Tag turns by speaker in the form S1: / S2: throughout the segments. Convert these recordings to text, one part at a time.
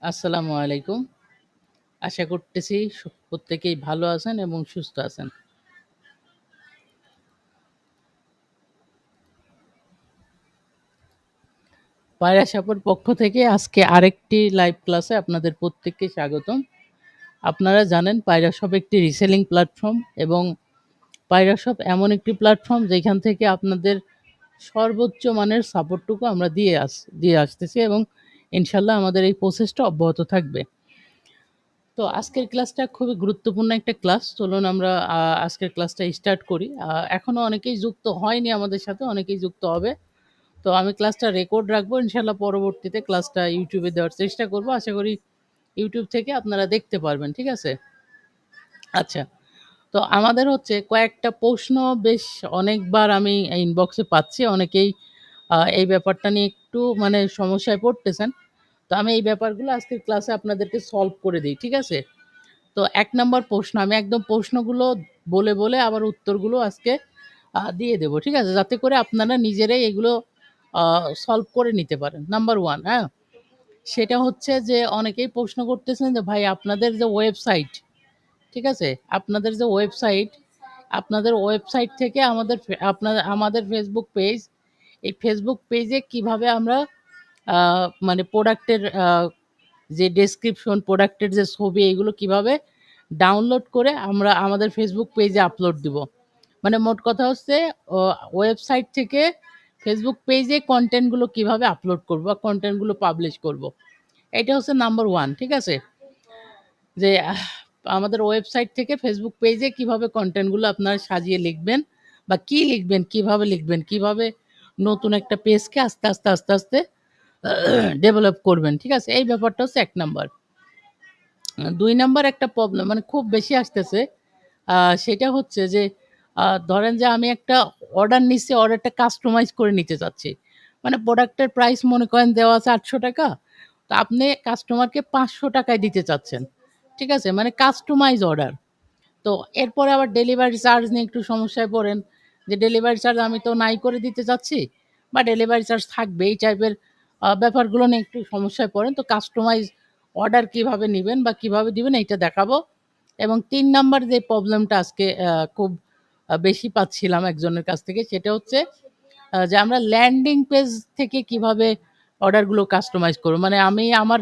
S1: আসসালামু আলাইকুম। আশা করতেছি প্রত্যেকেই ভালো আছেন এবং সুস্থ আছেন। পায়রা সাপের পক্ষ থেকে আজকে আরেকটি লাইভ ক্লাসে আপনাদের প্রত্যেককে স্বাগতম। আপনারা জানেন পায়রা শপ একটি রিসেলিং প্ল্যাটফর্ম এবং পায়রা শপ এমন একটি প্ল্যাটফর্ম যেখান থেকে আপনাদের সর্বোচ্চ মানের সাপোর্টটুকু আমরা দিয়ে আসতেছি এবং ইনশাআল্লাহ আমাদের এই প্রসেসটা অব্যাহত থাকবে। তো আজকের ক্লাসটা খুবই গুরুত্বপূর্ণ একটা ক্লাস। চলুন আমরা আজকের ক্লাসটা স্টার্ট করি। এখনো অনেকেই যুক্ত হয়নি আমাদের সাথে, অনেকেই যুক্ত হবে। তো আমি ক্লাসটা রেকর্ড রাখবো। ইনশাআল্লাহ পরবর্তীতে ক্লাসটা YouTube এ দেওয়ার চেষ্টা করব। আশা করি YouTube থেকে আপনারা দেখতে পারবেন। ঠিক আছে? আচ্ছা। তো আমাদের হচ্ছে কয়েকটা প্রশ্ন বেশ অনেকবার আমি ইনবক্সে পাচ্ছি। অনেকেই এই ব্যাপারটা নিয়ে একটু মানে সমস্যায় পড়তেছেন। তো আমি এই ব্যাপারগুলো আজকের ক্লাসে আপনাদেরকে সলভ করে দেই। ঠিক আছে? তো ১ নাম্বার প্রশ্ন আমি একদম প্রশ্নগুলো বলে আবার উত্তরগুলো আজকে দিয়ে দেব। ঠিক আছে? যাতে করে আপনারা নিজেরাই এগুলো আ সলভ করে নিতে পারেন। নাম্বার 1 হ্যাঁ? সেটা হচ্ছে যে অনেকেই প্রশ্ন করতেছেন যে ভাই আপনাদের যে ওয়েবসাইট, ঠিক আছে? আপনাদের ওয়েবসাইট থেকে আমাদের Facebook পেজ, এই Facebook পেজে কিভাবে আমরা আ মানে প্রোডাক্টের যে ডেসক্রিপশন, প্রোডাক্টের যে ছবি এগুলো কিভাবে ডাউনলোড করে আমরা আমাদের Facebook পেজে আপলোড দিব। মানে মোট কথা হচ্ছে অ ওয়েবসাইট থেকে Facebook পেজে কনটেন্ট গুলো কিভাবে আপলোড করব বা কনটেন্ট গুলো পাবলিশ করব। এটা হচ্ছে নাম্বার 1 ঠিক আছে? যে আমাদের ওয়েবসাইট থেকে Facebook পেজে কিভাবে কনটেন্ট গুলো আপনারা সাজিয়ে লিখবেন বা কি লিখবেন, কিভাবে লিখবেন, কিভাবে নতুন একটা পেজকে আস্তে আস্তে ডেভেলপ করবেন। ঠিক আছে? এই ব্যাপারটা হচ্ছে ১ নাম্বার। ২ নাম্বার একটা প্রবলেম মানে খুব বেশি আসতেছে। আ সেটা হচ্ছে যে ধরেন যে আমি একটা অর্ডার নিচ্ছি, অর্ডারটা কাস্টমাইজ করে নিতে চাচ্ছি। মানে প্রোডাক্টের প্রাইস মনে করেন দেওয়া আছে ৳৮০০ তো আপনি কাস্টমারকে ৳৫০০ য় দিতে চাচ্ছেন। ঠিক আছে? মানে কাস্টমাইজ অর্ডার। তো এরপরে আবার ডেলিভারি চার্জ নিয়ে একটু সমস্যায় পড়েন। যে ডেলিভারি চার্জ আমি তো নাই করে দিতে চাচ্ছি বা ডেলিভারি চার্জ থাকবে এই টাইপের ব্যাপারগুলো নিয়ে একটু সমস্যায় পড়েন। তো কাস্টমাইজ অর্ডার কিভাবে নিবেন বা কিভাবে দিবেন এইটা দেখাবো। এবং ৩ নাম্বার যে প্রবলেমটা আজকে খুব বেশি পাচ্ছিলাম একজনের কাছ থেকে সেটা হচ্ছে যে আমরা ল্যান্ডিং পেজ থেকে কিভাবে অর্ডারগুলো কাস্টমাইজ করব। মানে আমি আমার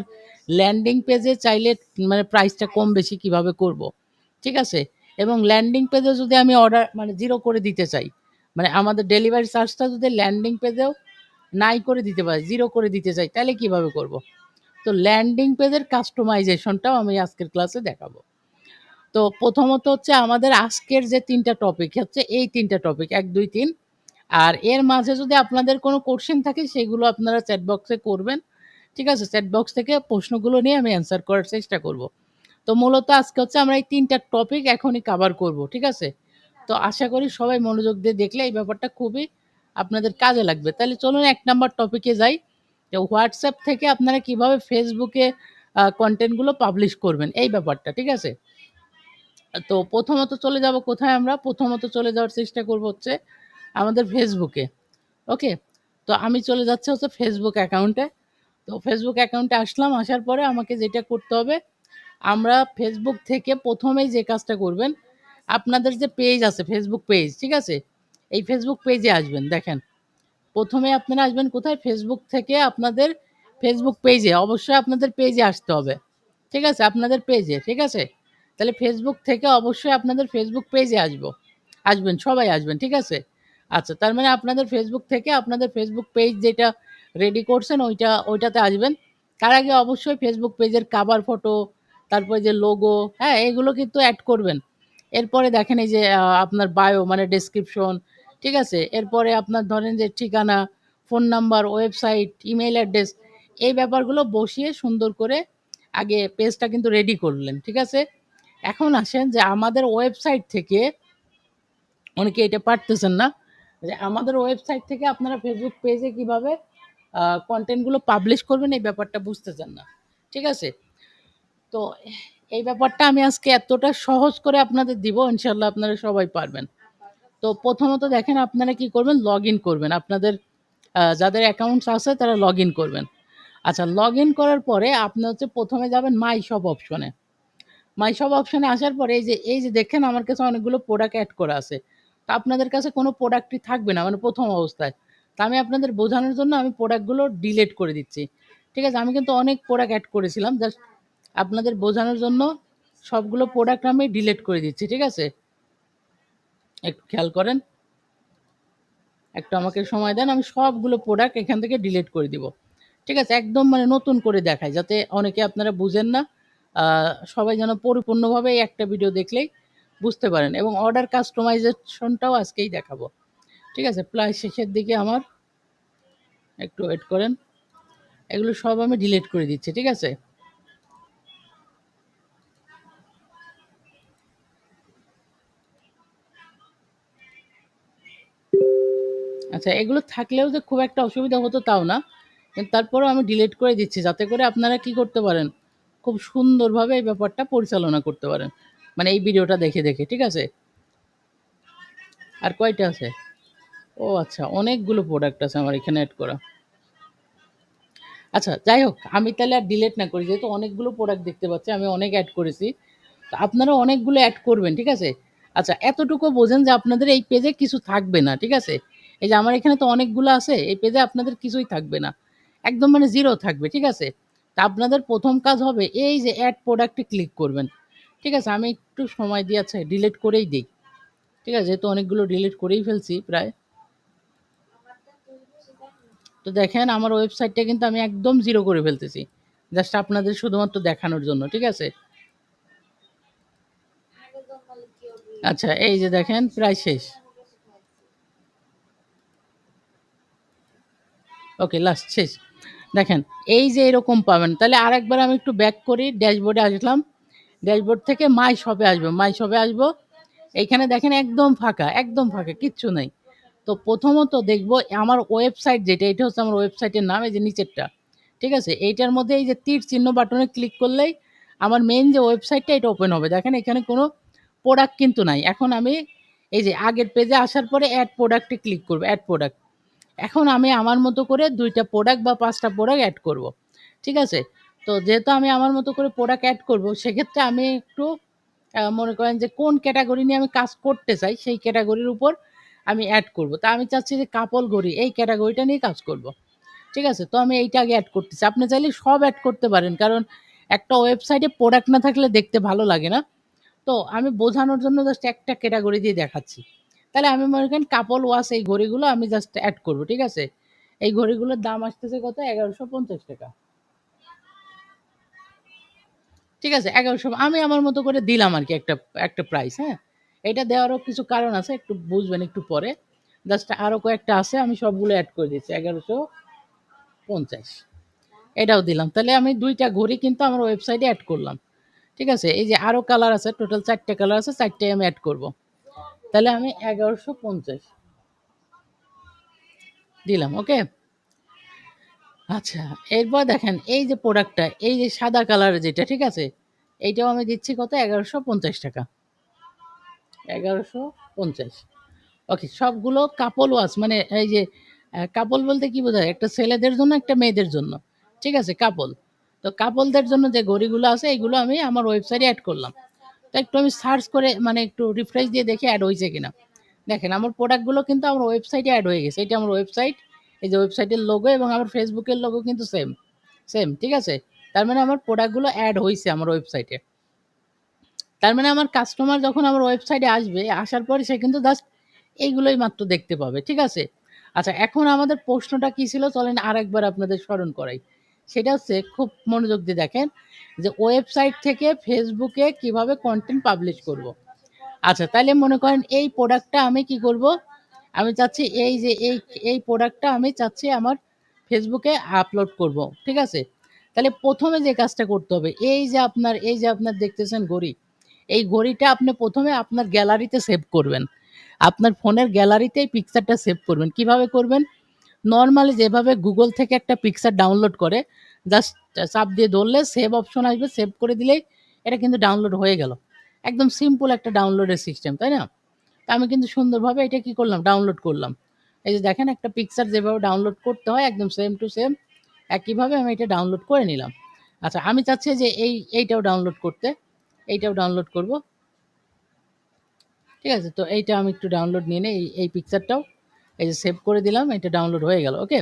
S1: ল্যান্ডিং পেজে চাইলে মানে প্রাইসটা কম বেশি কিভাবে করব। ঠিক আছে? এবং ল্যান্ডিং পেজে যদি আমি অর্ডার মানে 0 করে দিতে চাই, মানে আমাদের ডেলিভারি চার্জটা যদি ল্যান্ডিং পেজেও নাই করে দিতে পারি, 0 করে দিতে চাই, তাহলে কিভাবে করব? তো ল্যান্ডিং পেজের কাস্টমাইজেশনটাও আমি আজকের ক্লাসে দেখাবো। তো প্রথমত হচ্ছে আমাদের আজকের যে ৩ টা টপিক হচ্ছে এই ৩ টা টপিক ১, ২, ৩ আর এর মাঝে যদি আপনাদের কোনো কোয়েশ্চেন থাকে সেগুলো আপনারা চ্যাট বক্সে করবেন। ঠিক আছে? চ্যাট বক্স থেকে প্রশ্নগুলো নিয়ে আমি অ্যান্সার করার চেষ্টা করব। তো মূলত আজকে হচ্ছে আমরা এই ৩ টা টপিক এখনই কভার করব। ঠিক আছে? তো আশা করি সবাই মনোযোগ দিয়ে দেখলে এই ব্যাপারটা খুবই আপনাদের কাজে লাগবে। তাহলে চলুন ১ নাম্বার টপিকে যাই। যে WhatsApp থেকে আপনারা কিভাবে Facebook এ কনটেন্ট গুলো পাবলিশ করবেন এই ব্যাপারটা। ঠিক আছে? তো প্রথমত চলে যাব কোথায় আমরা? প্রথমত চলে যাওয়ার চেষ্টা করব হচ্ছে আমাদের Facebook এ। ওকে? তো আমি চলে যাচ্ছি হচ্ছে Facebook অ্যাকাউন্টে। তো Facebook অ্যাকাউন্টে আসলাম, আসার পরে আমাকে যেটা করতে হবে, আমরা Facebook থেকে ১ম এই যে কাজটা করবেন, আপনাদের যে পেজ আছে Facebook পেজ, ঠিক আছে? এই Facebook পেজে আসবেন। দেখেন, ১ম এ আপনারা আসবেন কোথায়? Facebook থেকে আপনাদের Facebook পেজে, অবশ্যই আপনাদের পেজে আসতে হবে। ঠিক আছে? আপনাদের পেজে, ঠিক আছে? তাহলে Facebook থেকে অবশ্যই আপনাদের Facebook পেজে আসবেন, সবাই আসবেন, ঠিক আছে? আচ্ছা, তার মানে আপনাদের Facebook থেকে আপনাদের Facebook পেজ যেটা রেডি করছেন ওইটাতে আসবেন। তার আগে অবশ্যই Facebook পেজের কভার ফটো, তারপরে যে লোগো, হ্যাঁ? এগুলো কিন্তু এড করবেন। এরপরে দেখেন এই যে আপনার বায়ো মানে ডেসক্রিপশন, ঠিক আছে? এরপরে আপনার ধরেন যে ঠিকানা, phone number, website, email address এই ব্যাপারগুলো বসিয়ে সুন্দর করে আগে পেজটা কিন্তু রেডি করলেন। ঠিক আছে? এখন আসেন যে আমাদের ওয়েবসাইট থেকে অনেকে এটা পারতেছেন না। যে আমাদের ওয়েবসাইট থেকে আপনারা Facebook পেজে কিভাবে কনটেন্ট গুলো পাবলিশ করবেন এই ব্যাপারটা বুঝতেছেন না। ঠিক আছে? তো এই ব্যাপারটা আমি আজকে এতটা সহজ করে আপনাদের দিব ইনশাআল্লাহ আপনারা সবাই পারবেন। তো প্রথমত দেখেন আপনারা কি করবেন? লগইন করবেন। আপনাদের যাদের অ্যাকাউন্টস আছে তারা লগইন করবেন। আচ্ছা, লগইন করার পরে আপনি হচ্ছে ১ম এ যাবেন মাই শপ অপশনে। মাই শপ অপশনে আসার পরে এই যে দেখেন আমার কাছে অনেকগুলো প্রোডাক্ট এড করা আছে। তো আপনাদের কাছে কোনো প্রোডাক্টই থাকবে না মানে ১ম অবস্থায়। তো আমি আপনাদের বোঝানোর জন্য আমি প্রোডাক্টগুলো ডিলিট করে দিচ্ছি। ঠিক আছে? আমি কিন্তু অনেক প্রোডাক্ট এড করেছিলাম। জাস্ট আপনাদের বোঝানোর জন্য সবগুলো প্রোডাক্ট আমি ডিলিট করে দিচ্ছি। ঠিক আছে? একটু খেয়াল করেন। একটু আমাকে সময় দেন। আমি সবগুলো প্রোডাক্ট এখান থেকে ডিলিট করে দিব। ঠিক আছে? একদম মানে নতুন করে দেখাই যাতে অনেকে আপনারা বুঝেন না। আ সবাই যেন পরিপূর্ণভাবে এই একটা ভিডিও দেখলেই বুঝতে পারেন এবং অর্ডার কাস্টমাইজেশনটাও আজকেই দেখাবো। ঠিক আছে? প্রায় শেষের দিকে আমার একটু ওয়েট করেন। এগুলো সব আমি ডিলিট করে দিচ্ছি। ঠিক আছে? আচ্ছা, এগুলো থাকলেও যে খুব একটা অসুবিধা হতো তাও না। কিন্তু তারপরেও আমি ডিলিট করে দিচ্ছি যাতে করে আপনারা কি করতে পারেন? খুব সুন্দরভাবে এই ব্যাপারটা পরিচালনা করতে পারেন। মানে এই ভিডিওটা দেখে। ঠিক আছে? আর কয়টা আছে? ও আচ্ছা, অনেকগুলো প্রোডাক্ট আছে আমার এখানে এড করা। আচ্ছা, যাই হোক আমি তাহলে আর ডিলিট না করি। যেহেতু অনেকগুলো প্রোডাক্ট দেখতে পাচ্ছি, আমি অনেক এড করেছি। তো আপনারা অনেকগুলো এড করবেন। ঠিক আছে? আচ্ছা, এতটুকু বোঝেন যে আপনাদের এই পেজে কিছু থাকবে না। ঠিক আছে? এই যে আমার এখানে তো অনেকগুলো আছে। এই পেজে আপনাদের কিছুই থাকবে না। একদম মানে 0 থাকবে। ঠিক আছে? তা আপনাদের ১ম কাজ হবে এই যে এড প্রোডাক্ট এ ক্লিক করবেন। ঠিক আছে? আমি একটু সময় দিয়ে আচ্ছা ডিলিট করেই দেই। ঠিক আছে? যেহেতু অনেকগুলো ডিলিট করেই ফেলছি প্রায়। তো দেখেন আমার ওয়েবসাইটটা কিন্তু আমি একদম 0 করে ফেলতেছি। জাস্ট আপনাদের শুধুমাত্র দেখানোর জন্য। ঠিক আছে? আচ্ছা, এই যে দেখেন প্রায় শেষ। ওকে, লাস্ট শেষ। দেখেন এই যে এরকম পাবেন। তাহলে আরেকবার আমি একটু ব্যাক করি। ড্যাশবোর্ডে আসলাম। ড্যাশবোর্ড থেকে মাই শপে আসবো। মাই শপে আসবো। এইখানে দেখেন একদম ফাঁকা কিচ্ছু নাই। তো প্রথমত দেখব আমার ওয়েবসাইট যেটা, এটা হচ্ছে আমার ওয়েবসাইটের নাম এই যে নিচেরটা। ঠিক আছে? এইটার মধ্যে এই যে তীর চিহ্ন বাটনে ক্লিক করলেই আমার মেইন যে ওয়েবসাইটটা এটা ওপেন হবে। দেখেন এখানে কোনো প্রোডাক্ট কিন্তু নাই। এখন আমি এই যে আগের পেজে আসার পরে এড প্রোডাক্ট এ ক্লিক করব। Add product. এখন আমি আমার মতো করে ২ টা প্রোডাক্ট বা ৫ টা প্রোডাক্ট এড করব। ঠিক আছে? তো যেহেতু আমি আমার মতো করে প্রোডাক্ট এড করব, সেক্ষেত্রে আমি একটু মনে করেন যে কোন ক্যাটেগরি নিয়ে আমি কাজ করতে চাই, সেই ক্যাটেগরির উপর আমি এড করব। তা আমি চাচ্ছি যে কাপল ঘড়ি এই ক্যাটেগরিটা নিয়ে কাজ করব। ঠিক আছে? তো আমি এইটা আগে এড করতেছি। আপনি চাইলে সব এড করতে পারেন। কারণ একটা ওয়েবসাইটে প্রোডাক্ট না থাকলে দেখতে ভালো লাগে না। তো আমি বোঝানোর জন্য জাস্ট একটা ক্যাটেগরি দিয়ে দেখাচ্ছি। তাহলে আমি মনে করেন কাপল ওয়াচ এই ঘড়িগুলো আমি জাস্ট এড করব। ঠিক আছে? এই ঘড়িগুলোর দাম আসতেছে কত? ৳১১৫০। ঠিক আছে? ১১০০ আমি আমার মতো করে দিলাম আরকি একটা প্রাইস, হ্যাঁ? এটা দেওয়ারও কিছু কারণ আছে। একটু বুঝবেন একটু পরে। জাস্ট আরো কয়েকটা আছে আমি সবগুলো এড করে দিচ্ছি। ১১৫০ এটাও দিলাম। তাহলে আমি ২ টা ঘড়ি কিন্তু আমার ওয়েবসাইটে এড করলাম। ঠিক আছে? এই যে আরো কালার আছে, টোটাল ৪ টা কালার আছে, ৪ টাই আমি এড করব। তাহলে আমি ১১৫০ দিলাম। ওকে? আচ্ছা, এরপর দেখেন এই যে প্রোডাক্টটা, এই যে সাদা কালারের যেটা, ঠিক আছে? এইটাও আমি দিচ্ছি কত? ৳১১৫০ ১১৫০ ওকে, সবগুলো কাপল ওয়াচ মানে এই যে কাপল বলতে কি বোঝায়? একটা ছেলেদের জন্য, একটা মেয়েদের জন্য। ঠিক আছে? কাপল। তো কাপলদের জন্য যে ঘড়িগুলো আছে এইগুলো আমি আমার ওয়েবসাইটে এড করলাম। তো একটু আমি সার্চ করে মানে একটু রিফ্রেশ দিয়ে দেখি এড হইছে কিনা। দেখেন আমার প্রোডাক্টগুলো কিন্তু আমার ওয়েবসাইটে এড হয়ে গেছে। এটা আমার ওয়েবসাইট। এই যে ওয়েবসাইটের লোগো এবং আমার ফেসবুকের লোগো কিন্তু সেম। সেম, ঠিক আছে? তার মানে আমার প্রোডাক্টগুলো এড হইছে আমার ওয়েবসাইটে। তার মানে আমার কাস্টমার যখন আমার ওয়েবসাইটে আসবে, আসার পরে সে কিন্তু জাস্ট এইগুলোই মাত্র দেখতে পাবে। ঠিক আছে? আচ্ছা, এখন আমাদের প্রশ্নটা কি ছিল? চলেন আরেকবার আপনাদের স্মরণ করাই। সেটা হচ্ছে খুব মনোযোগ দিয়ে দেখেন যে ওয়েবসাইট থেকে Facebook এ কিভাবে কনটেন্ট পাবলিশ করব। আচ্ছা, তাইলে মনে করেন এই প্রোডাক্টটা আমি কি করব? আমি চাচ্ছি এই যে এই প্রোডাক্টটা আমি চাচ্ছি আমার Facebook এ আপলোড করব। ঠিক আছে? তাহলে ১ম এ যে কাজটা করতে হবে, এই যে আপনার দেখতেছেন ঘড়ি, এই ঘড়িটা আপনি ১ম এ আপনার গ্যালারিতে সেভ করবেন। আপনার ফোনের গ্যালারিতে এই পিকচারটা সেভ করবেন। কিভাবে করবেন? নরমালি যেভাবে Google থেকে একটা পিকচার ডাউনলোড করে, জাস্ট চাপ দিয়ে ধরলে সেভ অপশন আসবে, সেভ করে দিলেই এটা কিন্তু ডাউনলোড হয়ে গেল। একদম সিম্পল একটা ডাউনলোডের সিস্টেম, তাই না? তো আমি কিন্তু সুন্দরভাবে এটা কি করলাম? ডাউনলোড করলাম। এই যে দেখেন একটা পিকচার যেভাবে ডাউনলোড করতে হয় একদম সেম টু সেম একইভাবে আমি এটা ডাউনলোড করে নিলাম। আচ্ছা, আমি চাচ্ছি যে এইটাও ডাউনলোড করতে। এইটাও ডাউনলোড করব। ঠিক আছে? তো এইটা আমি একটু ডাউনলোড নিয়ে নেই। এই পিকচারটাও এই যে সেভ করে দিলাম। এটা ডাউনলোড হয়ে গেল। ওকে?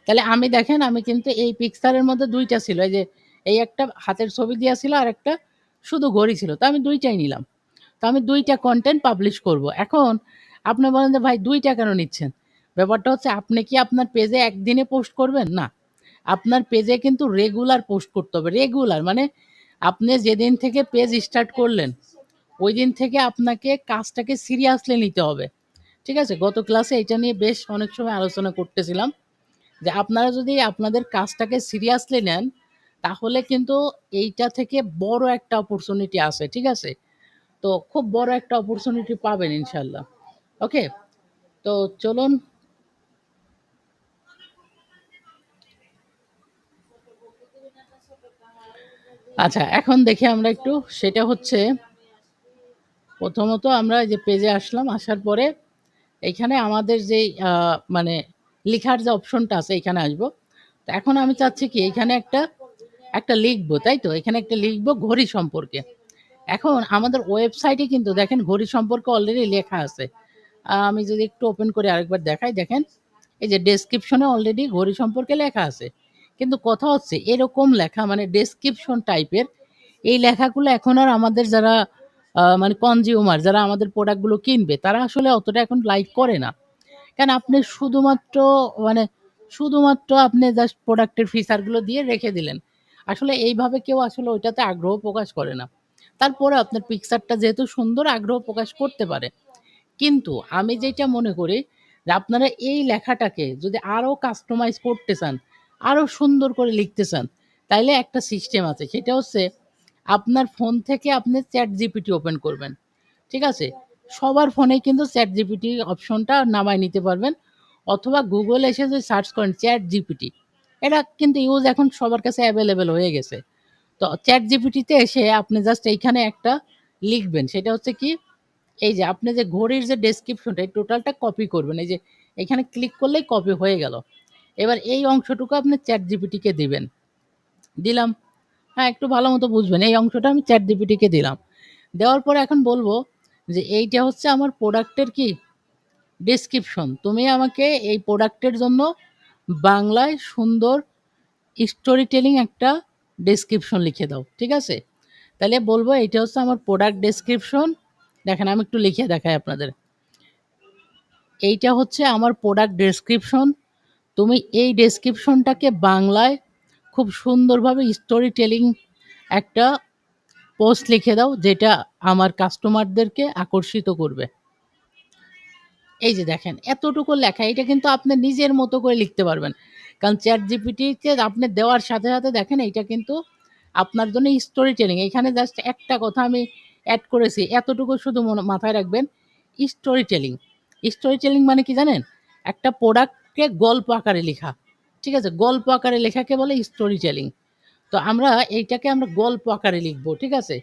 S1: তাহলে আমি দেখেন আমি কিন্তু এই পিকচারের মধ্যে ২ টা ছিল। এই যে এই একটা হাতের ছবি দেয়া ছিল, আরেকটা শুধু ঘড়ি ছিল। তো আমি ২ টাই নিলাম। তো আমি ২ টা কনটেন্ট পাবলিশ করব। এখন আপনি বলেন যে, "ভাই ২ টা কেন নিচ্ছেন?" ব্যাপারটা হচ্ছে আপনি কি আপনার পেজে একদিনে পোস্ট করবেন? না। আপনার পেজে কিন্তু রেগুলার পোস্ট করতে হবে। রেগুলার মানে আপনি যেদিন থেকে পেজ স্টার্ট করলেন, ঐদিন থেকে আপনাকে কাজটাকে সিরিয়াসলি নিতে হবে। ঠিক আছে? গত ক্লাসে এটা নিয়ে বেশ অনেক সময় আলোচনা করতেছিলাম যে, আপনারা যদি আপনাদের কাজটাকে সিরিয়াসলি নেন, তাহলে কিন্তু এইটা থেকে বড় একটা অপরচুনিটি আসে। ঠিক আছে? তো খুব বড় একটা অপরচুনিটি পাবেন ইনশাআল্লাহ। ওকে? তো চলুন। আচ্ছা, এখন দেখি আমরা একটু, সেটা হচ্ছে প্রথমত আমরা এই যে পেজে আসলাম, আসার পরে এইখানে আমাদের যেই মানে লিখার যে অপশনটা আছে এইখানে আসবো। তো এখন আমি চাচ্ছি কি এইখানে একটা লিখবো, তাই তো? এখানে একটা লিখবো ঘড়ি সম্পর্কে। এখন আমাদের ওয়েবসাইটে কিন্তু দেখেন ঘড়ি সম্পর্কে অলরেডি লেখা আছে। আমি যদি একটু ওপেন করে আরেকবার দেখাই, দেখেন এই যে ডেসক্রিপশনে অলরেডি ঘড়ি সম্পর্কে লেখা আছে। কিন্তু কথা হচ্ছে এরকম লেখা মানে ডেসক্রিপশন টাইপের এই লেখাগুলো এখন আর আমাদের যারা মানে কনজিউমার যারা আমাদের প্রোডাক্টগুলো কিনবে তারা আসলে অতটা এখন লাইক করে না। কারণ আপনি মানে শুধুমাত্র আপনি জাস্ট প্রোডাক্টের ফিচারগুলো দিয়ে রেখে দিলেন। আসলে এইভাবে কেউ আসলে ওইটাতে আগ্রহ প্রকাশ করে না। তারপরেও আপনার পিকচারটা যেহেতু সুন্দর, আগ্রহ প্রকাশ করতে পারে। কিন্তু আমি যেটা মনে করি যে আপনারা এই লেখাটাকে যদি আরো কাস্টমাইজ করতে চান, আরো সুন্দর করে লিখতে চান, তাইলে একটা সিস্টেম আছে। সেটা হচ্ছে আপনার ফোন থেকে আপনি ChatGPT ওপেন করবেন। ঠিক আছে? সবার ফোনেই কিন্তু ChatGPT অপশনটা নামায় নিতে পারবেন। অথবা Google এ এসে যদি সার্চ করেন ChatGPT, এটা কিন্তু ইউজ এখন সবার কাছে এভেইলেবল হয়ে গেছে। তো ChatGPT তে এসে আপনি জাস্ট এইখানে একটা লিখবেন। সেটা হচ্ছে কি, এই যে আপনি যে ঘড়ির যে ডেসক্রিপশনটা এই টোটালটা কপি করবেন। এই যে এখানে ক্লিক করলেই কপি হয়ে গেল। এবার এই অংশটুকু আপনি ChatGPT কে দিবেন। দিলাম। হ্যাঁ, একটু ভালো মতো বুঝবেন। এই অংশটা আমি ChatGPT কে দিলাম। দেওয়ার পরে এখন বলব যে এইটা হচ্ছে আমার প্রোডাক্টের কি ডেসক্রিপশন। তুমি আমাকে এই প্রোডাক্টের জন্য বাংলায় সুন্দর স্টোরি টেলিং একটা ডেসক্রিপশন লিখে দাও। ঠিক আছে? তাইলে বলব এইটা হচ্ছে আমার প্রোডাক্ট ডেসক্রিপশন। দেখেন আমি একটু লিখে দেখাই আপনাদের। এইটা হচ্ছে আমার প্রোডাক্ট ডেসক্রিপশন। তুমি এই ডেসক্রিপশনটাকে বাংলায় খুব সুন্দরভাবে স্টোরি টেলিং একটা পোস্ট লিখে দাও, যেটা আমার কাস্টমারদেরকে আকর্ষিত করবে। এই যে দেখেন এতটুকু লেখা, এটা কিন্তু আপনি নিজের মতো করে লিখতে পারবেন। কারণ ChatGPT কে আপনি দেওয়ার সাথে, সাথে দেখেন এইটা কিন্তু আপনার জন্য স্টোরি টেলিং। এখানে জাস্ট একটা কথা আমি এড করেছি। এতটুকু শুধু মাথায় রাখবেন, স্টোরি টেলিং। স্টোরি টেলিং মানে কি জানেন? একটা প্রোডাক্টকে গল্প আকারে লেখা। ঠিক আছে? গল্প আকারে লেখাকে বলে স্টোরি টেলিং। তো আমরা এইটাকে আমরা গল্প আকারে লিখব। ঠিক আছে?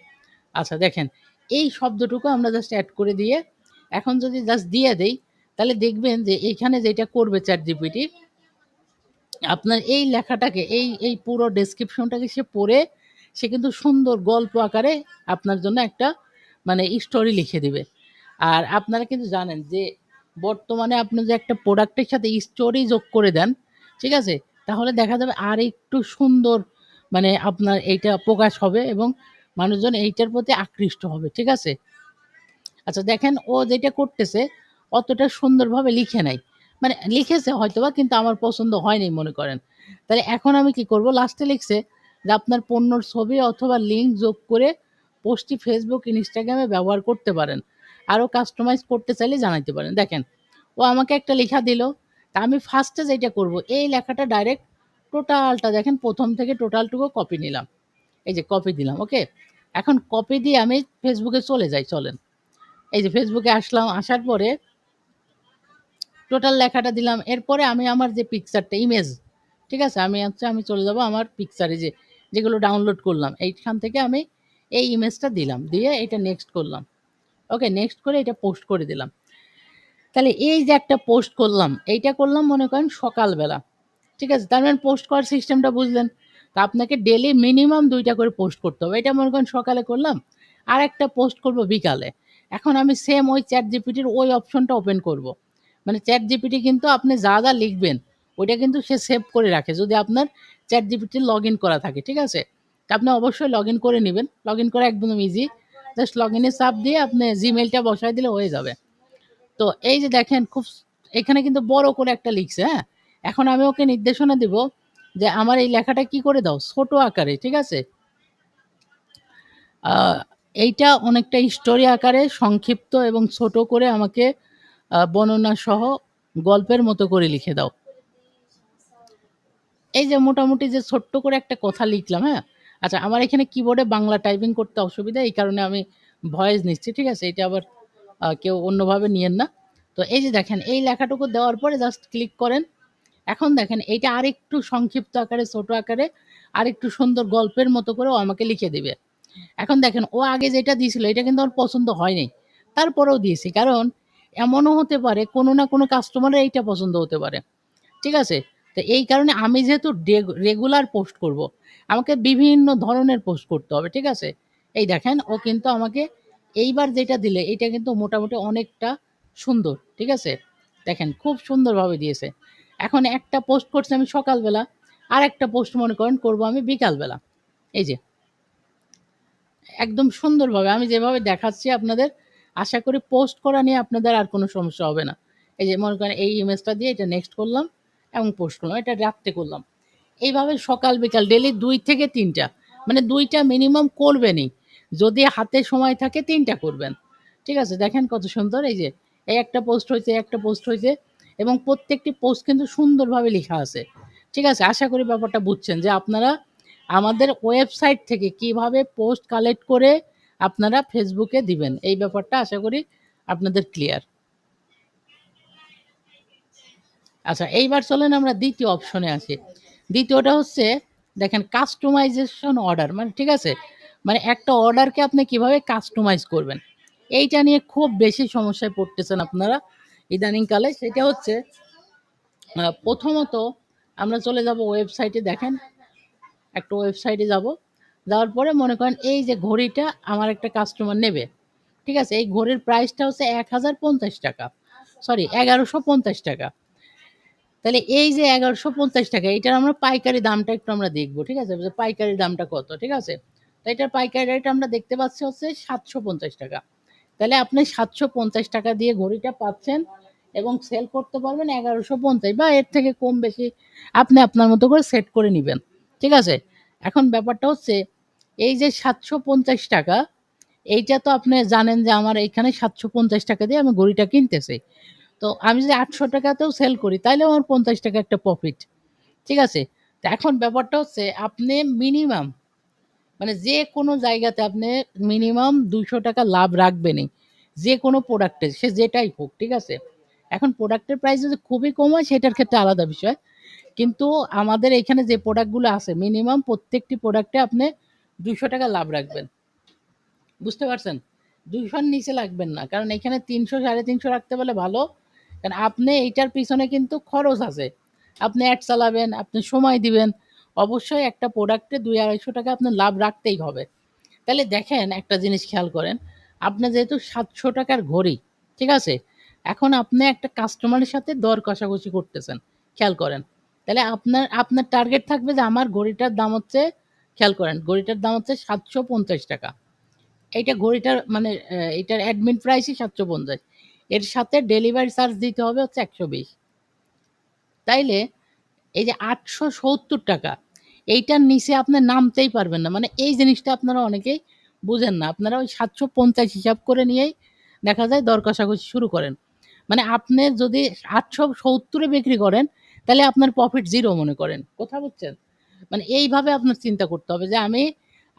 S1: আচ্ছা দেখেন, এই শব্দটুকু আমরা জাস্ট এড করে দিয়ে এখন যদি জাস্ট দিয়ে দেই, তাহলে দেখবেন যে এইখানে যেটা করবে ChatGPT, আপনার এই লেখাটাকে এই পুরো ডেসক্রিপশনটাকে সে পড়ে সে কিন্তু সুন্দর গল্প আকারে আপনার জন্য একটা মানে স্টোরি লিখে দিবে। আর আপনারা কিন্তু জানেন যে বর্তমানে আপনি যে একটা প্রোডাক্টের সাথে স্টোরি যোগ করে দেন, ঠিক আছে? তাহলে দেখা যাবে আরেকটু সুন্দর মানে আপনার এইটা প্রকাশ হবে এবং মানুষজন এইটার প্রতি আকৃষ্ট হবে। ঠিক আছে? আচ্ছা দেখেন ও যেটা করতেছে অতটা সুন্দরভাবে লিখে নাই। মানে লিখেছে হয়তোবা কিন্তু আমার পছন্দ হয়নি মনে করেন। তাহলে এখন আমি কি করব? লাস্টে লিখছে যে আপনার পণ্যর ছবি অথবা লিঙ্ক যোগ করে পোস্টটি Facebook, Instagram এ ব্যবহার করতে পারেন। আরো কাস্টমাইজ করতে চাইলে জানাইতে পারেন। দেখেন ও আমাকে একটা লেখা দিল। তা আমি ফার্স্টে যেটা করব এই লেখাটা ডাইরেক্ট টোটালটা দেখেন ১ম থেকে টোটালটুকু কপি নিলাম। এই যে কপি দিলাম। ওকে? এখন কপি দিয়ে আমি Facebook এ চলে যাই চলেন। এই যে ফেসবুকে আসলাম, আসার পরে টোটাল লেখাটা দিলাম। এরপরে আমি আমার যে পিকচারটা ইমেজ, ঠিক আছে? আমি চলে যাব আমার পিকচারে যেগুলো ডাউনলোড করলাম। এইখান থেকে আমি এই ইমেজটা দিলাম। দিয়ে এটা নেক্সট করলাম। ওকে, নেক্সট করে এটা পোস্ট করে দিলাম। তাহলে এই যে একটা পোস্ট করলাম, এইটা করলাম মনে করেন সকালবেলা। ঠিক আছে? তার মানে পোস্ট করার সিস্টেমটা বুঝলেন। তো আপনাকে ডেইলি মিনিমাম ২ টা করে পোস্ট করতে হবে। এটা মনে করেন সকালে করলাম, আরেকটা পোস্ট করব বিকালে। এখন আমি সেম ওই ChatGPT র ওই অপশনটা ওপেন করব। মানে ChatGPT কিন্তু আপনি যা লিখবেন, ওইটা কিন্তু সে সেভ করে রাখে যদি আপনার ChatGPT লগইন করা থাকে। ঠিক আছে? তো আপনি অবশ্যই লগইন করে নিবেন। লগইন করা একদম ইজি। জাস্ট লগইন এ চাপ দিয়ে আপনি Gmail টা বসায় দিলে হয়ে যাবে। তো এই যে দেখেন এখানে কিন্তু বড় করে একটা লিখছে, হ্যাঁ? এখন আমি ওকে নির্দেশনা দিব যে আমার এই লেখাটা কি করে দাও? ছোট আকারে, ঠিক আছে? আ এইটা অনেকটা স্টোরি আকারে সংক্ষিপ্ত এবং ছোট করে আমাকে বর্ণনা সহ গল্পের মতো করে লিখে দাও। এই যে মোটামুটি যে ছোট্ট করে একটা কথা লিখলাম, হ্যাঁ? আচ্ছা আমার এখানে কিবোর্ডে বাংলা টাইপিং করতে অসুবিধা, এই কারণে আমি ভয়েস নিচ্ছি, ঠিক আছে? এটা আবার কেউ অন্যভাবে নিয়েন না। তো এই যে দেখেন এই লেখাটুকু দেওয়ার পরে জাস্ট ক্লিক করেন। এখন দেখেন এইটা আরেকটু সংক্ষিপ্ত আকারে, ছোট আকারে আরেকটু সুন্দর গল্পের মতো করে ও আমাকে লিখে দিবে। এখন দেখেন ও আগে যেটা দিয়েছিল এটা কিন্তু আমার পছন্দ হয়নি। তারপরেও দিয়েছি। কারণ এমনও হতে পারে কোনো না কোনো কাস্টমারের এইটা পছন্দ হতে পারে। ঠিক আছে? তো এই কারণে আমি যেহেতু রেগুলার পোস্ট করব, আমাকে বিভিন্ন ধরনের পোস্ট করতে হবে। ঠিক আছে? এই দেখেন ও কিন্তু আমাকে এইবার যেটা দিলে এইটা কিন্তু মোটামুটি অনেকটা সুন্দর। ঠিক আছে? দেখেন খুব সুন্দরভাবে দিয়েছে। এখন একটা পোস্ট করছি আমি সকালবেলা, আরেকটা পোস্ট মনে করেন করব আমি বিকালবেলা। এই যে একদম সুন্দরভাবে আমি যেভাবে দেখাচ্ছি আপনাদের, আশা করি পোস্ট করা নিয়ে আপনাদের আর কোনো সমস্যা হবে না। এই যে মনে করেন এই ইমেজটা দিয়ে এটা নেক্সট করলাম এবং পোস্ট করলাম। এটা রাত্রে করলাম। এইভাবে সকাল বিকাল ডেইলি ২ থেকে ৩ টা। মানে ২ টা মিনিমাম করবেনই। যদি হাতে সময় থাকে ৩ টা করবেন। ঠিক আছে? দেখেন কত সুন্দর এই যে এই একটা পোস্ট হইছে, একটা পোস্ট হইছে এবং প্রত্যেকটি পোস্ট কিন্তু সুন্দরভাবে লিখা আছে। ঠিক আছে? আশা করি ব্যাপারটা বুঝছেন যে আপনারা আমাদের ওয়েবসাইট থেকে কিভাবে পোস্ট কালেক্ট করে আপনারা Facebook এ দিবেন। এই ব্যাপারটা আশা করি আপনাদের ক্লিয়ার। আচ্ছা এইবার চলেন আমরা ২য় অপশনে আসি। ২য়টা হচ্ছে দেখেন কাস্টমাইজেশন অর্ডার মানে ঠিক আছে? মানে একটা অর্ডারকে আপনি কিভাবে কাস্টমাইজ করবেন। এইটা নিয়ে খুব বেশি সমস্যায় পড়তেছেন আপনারা ইদানিংকালে। সেটা হচ্ছে প্রথমত আমরা চলে যাব ওয়েবসাইটে দেখেন, একটা ওয়েবসাইটে যাব। যাওয়ার পরে মনে করেন এই যে ঘড়িটা আমার একটা কাস্টমার নেবে। ঠিক আছে? এই ঘড়ির প্রাইসটা হচ্ছে ৳১,০৫০ সরি ৳১,১৫০ তাহলে এই যে ৳১,১৫০ এটার আমরা পাইকারি দামটা একটু আমরা দেখব। ঠিক আছে? যে পাইকারি দামটা কত? ঠিক আছে? তো এটার পাইকারি রেট আমরা দেখতে পাচ্ছি হচ্ছে ৳৭৫০ তাহলে আপনি ৳৭৫০ দিয়ে ঘড়িটা পাচ্ছেন এবং সেল করতে পারবেন ১১৫০ বা এর থেকে কম বেশি আপনি আপনার মতো করে সেট করে নিবেন। ঠিক আছে? এখন ব্যাপারটা হচ্ছে এই যে ৳৭৫০ এইটা তো আপনি জানেন যে আমার এইখানে ৳৭৫০ দিয়ে আমি ঘড়িটা কিনতেছি। তো আমি যদি ৳৮০০ তেও সেল করি তাইলেও আমার ৳৫০ একটা প্রফিট। ঠিক আছে? তো এখন ব্যাপারটা হচ্ছে আপনি মিনিমাম মানে যেকোনো জায়গাতে আপনি মিনিমাম ৳২০০ লাভ রাখবেনই। যেকোনো প্রোডাক্টে সে যেটাই হোক। ঠিক আছে? এখন প্রোডাক্টের প্রাইস যদি খুবই কম হয় সেটার ক্ষেত্রে আলাদা বিষয়। কিন্তু আমাদের এখানে যে প্রোডাক্টগুলো আছে মিনিমাম প্রত্যেকটি প্রোডাক্টে আপনি ৳২০০ লাভ রাখবেন। বুঝতে পারছেন? ২০০ র নিচে লাগবেন না। কারণ এখানে ৩০০ ৩৫০ রাখতে পারলে ভালো। কারণ আপনি এইটার পিছনে কিন্তু খরচ আছে। আপনি এড চালাবেন, আপনি সময় দিবেন। অবশ্যই একটা প্রোডাক্টে ৳২০০-৳২৫০ আপনার লাভ রাখতেই হবে। তাহলে দেখেন একটা জিনিস খেয়াল করেন। আপনার যেহেতু ৳৭০০ র ঘড়ি, ঠিক আছে? এখন আপনি একটা কাস্টমারের সাথে দর কষাকষি করতেছেন। খেয়াল করেন। তাহলে আপনার টার্গেট থাকবে যে আমার ঘড়িটার দাম হচ্ছে খেয়াল করেন, ঘড়িটার দাম হচ্ছে ৳৭৫০ এইটা ঘড়িটার মানে এটার অ্যাডমিন প্রাইসই ৭৫০ এর সাথে ডেলিভারি চার্জ দিতে হবে হচ্ছে ১২০ তাইলে এই যে ৳৮৭০ এইটার নিচে আপনি নামতেই পারবেন না। মানে এই জিনিসটা আপনারা অনেকেই বুঝেন না। আপনারা ওই ৭৫০ হিসাব করে নিয়েই দেখা যায় দর কষাকষি শুরু করেন। মানে আপনি যদি ৮৭০ এ বিক্রি করেন, তাহলে আপনার প্রফিট 0 মনে করেন। কথা বুঝছেন? মানে এইভাবে আপনার চিন্তা করতে হবে যে আমি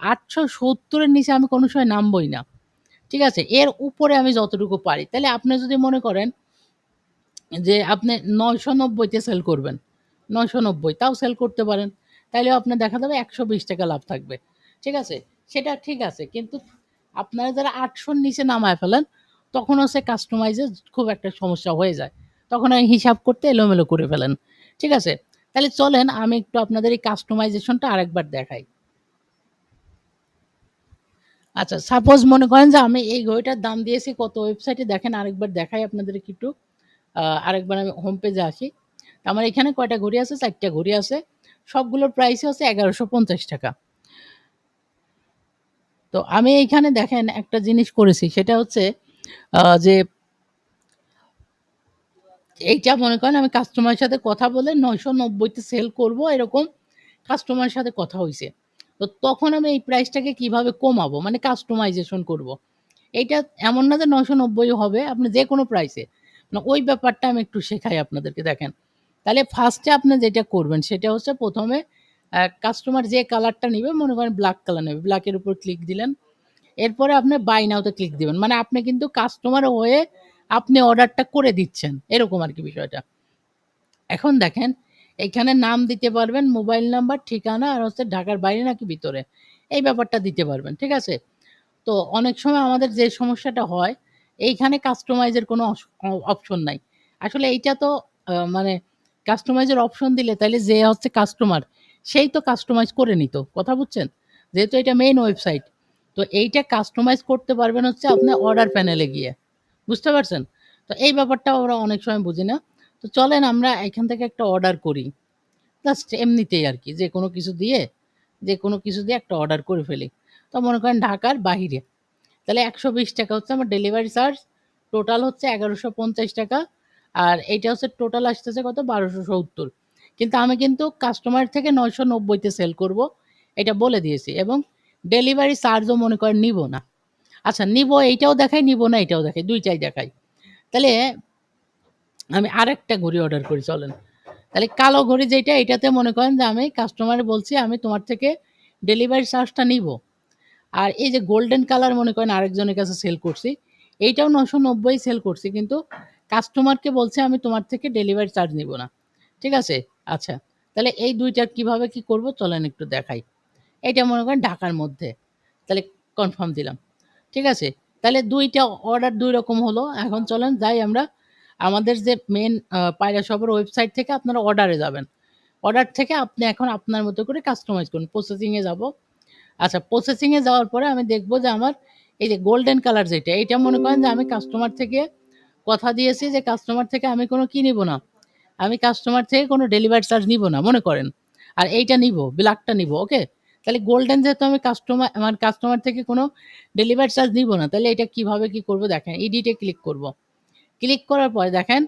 S1: ৮৭০ এর নিচে আমি কোনো সময় নামবই না। ঠিক আছে? এর উপরে আমি যতটুকু পারি। তাইলে আপনি যদি মনে করেন যে আপনি ৯৯০ তে সেল করবেন। ৯৯০ তাও সেল করতে পারেন। তাইলেও আপনার দেখা যাবে ৳১২০ লাভ থাকবে। ঠিক আছে? সেটা ঠিক আছে। কিন্তু আপনারা যারা ৮০০ র নিচে নামায় ফেলেন, তখন হচ্ছে কাস্টমাইজ এর খুব একটা সমস্যা হয়ে যায়। তখন হিসাব করতে এলোমেলো করে ফেলেন। ঠিক আছে? তাহলে চলেন আমি একটু আপনাদের এই কাস্টমাইজেশনটা আরেকবার দেখাই। আচ্ছা, সাপোজ মনে করেন যে আমি এই ঘড়িটার দাম দিয়েছি কত ওয়েবসাইটে দেখেন আরেকবার দেখাই আপনাদেরকে একটু। আরেকবার আমি হোম পেজে আসি। আমার এখানে কয়টা ঘড়ি আছে? ৪ টা ঘড়ি আছে। সবগুলোর প্রাইসই হচ্ছে ৳১১৫০। তো আমি এইখানে দেখেন একটা জিনিস করেছি সেটা হচ্ছে যে এইটা মনে করেন আমি কাস্টমারের সাথে কথা বলে ৯৯০ তে সেল করব এরকম কাস্টমারের সাথে কথা হইছে। তো তখন আমি এই প্রাইসটাকে কিভাবে কমাবো? মানে কাস্টমাইজেশন করব। এইটা এমন না যে ৯৯০ হবে, আপনি যেকোনো প্রাইসে। মানে ওই ব্যাপারটা আমি একটু শেখাই আপনাদেরকে দেখেন। তাহলে ফার্স্টে আপনি যেটা করবেন সেটা হচ্ছে ১ম এ কাস্টমার যে কালারটা নিবে মনে করেন ব্লাক কালার নেবে। ব্লাকের উপর ক্লিক দিলেন। এরপরে আপনি বাই নাও তে ক্লিক দিবেন। মানে আপনি কিন্তু কাস্টমার হয়ে আপনি অর্ডারটা করে দিচ্ছেন। এরকম আরকি বিষয়টা। এখন দেখেন এইখানে নাম দিতে পারবেন, মোবাইল নাম্বার, ঠিকানা আর হচ্ছে ঢাকার বাইরে নাকি ভিতরে। এই ব্যাপারটা দিতে পারবেন। ঠিক আছে? তো অনেক সময় আমাদের যে সমস্যাটা হয়, এইখানে কাস্টমাইজ এর কোনো অপশন নাই। আসলে এইটা তো মানে কাস্টমাইজ এর অপশন দিলে তাইলে যে হচ্ছে কাস্টমার, সেই তো কাস্টমাইজ করে নিত। কথা বুঝছেন? যেহেতু এটা মেইন ওয়েবসাইট। তো এইটা কাস্টমাইজ করতে পারবেন হচ্ছে আপনার অর্ডার প্যানেলে গিয়ে। বুঝতে পারছেন? তো এই ব্যাপারটা ওরা অনেক সময় বুঝি না। তো চলেন আমরা এখান থেকে একটা অর্ডার করি। জাস্ট এমনিতেই আরকি। যেকোনো কিছু দিয়ে একটা অর্ডার করে ফেলি। তো মনে করেন ঢাকার বাহিরে। তাহলে ৳১২০ হচ্ছে আমার ডেলিভারি চার্জ। টোটাল হচ্ছে ৳১১৫০। আর এইটা হচ্ছে টোটাল আসতেছে কত? ৳১২৭০। কিন্তু আমি কিন্তু কাস্টমার থেকে ৯৯০ তে সেল করব। এটা বলে দিয়েছি এবং ডেলিভারি চার্জও মনে করেন নিব না। আচ্ছা নিব এইটাও দেখাই, নিব না এটাও দেখাই। ২ টাই দেখাই। তাহলে আমি আরেকটা ঘড়ি অর্ডার করি চলেন। তাহলে কালো ঘড়ি যেইটা এটাতে মনে করেন যে আমি কাস্টমারে বলছি আমি তোমার থেকে ডেলিভারি চার্জটা নিব। আর এই যে গোল্ডেন কালার মনে করেন আরেকজনের কাছে সেল করছি। এইটাও ৯৯০ সেল করছি। কিন্তু কাস্টমারকে বলছি আমি তোমার থেকে ডেলিভারি চার্জ নিব না। ঠিক আছে? আচ্ছা। তাহলে এই ২ টার কিভাবে কি করব চলেন একটু দেখাই। এইটা মনে করেন ঢাকার মধ্যে। তাহলে কনফার্ম দিলাম। ঠিক আছে? তাহলে ২ টা অর্ডার ২ রকম হলো। এখন চলেন যাই আমরা আমাদের যে মেইন পায়রা শপের ওয়েবসাইট থেকে আপনারা অর্ডারে যাবেন। অর্ডার থেকে আপনি এখন আপনার মতো করে কাস্টমাইজ করুন। প্রসেসিং এ যাব। আচ্ছা প্রসেসিং এ যাওয়ার পরে আমি দেখব যে আমার এই যে গোল্ডেন কালার যেটা, এইটা মনে করেন যে আমি কাস্টমার থেকে কথা দিয়েছি যে কাস্টমার থেকে আমি কোনো কি নিব না। আমি কাস্টমার থেকে কোনো ডেলিভারি চার্জ নিব না মনে করেন। আর এইটা নিব, ব্লাকটা নিব। ওকে? তাহলে গোল্ডেন যেহেতু আমি আমার কাস্টমার থেকে কোনো ডেলিভারি চার্জ নিব না। তাহলে এটা কিভাবে কি করব দেখেন। এডিট এ ক্লিক করব। ক্লিক করার পরে দেখেন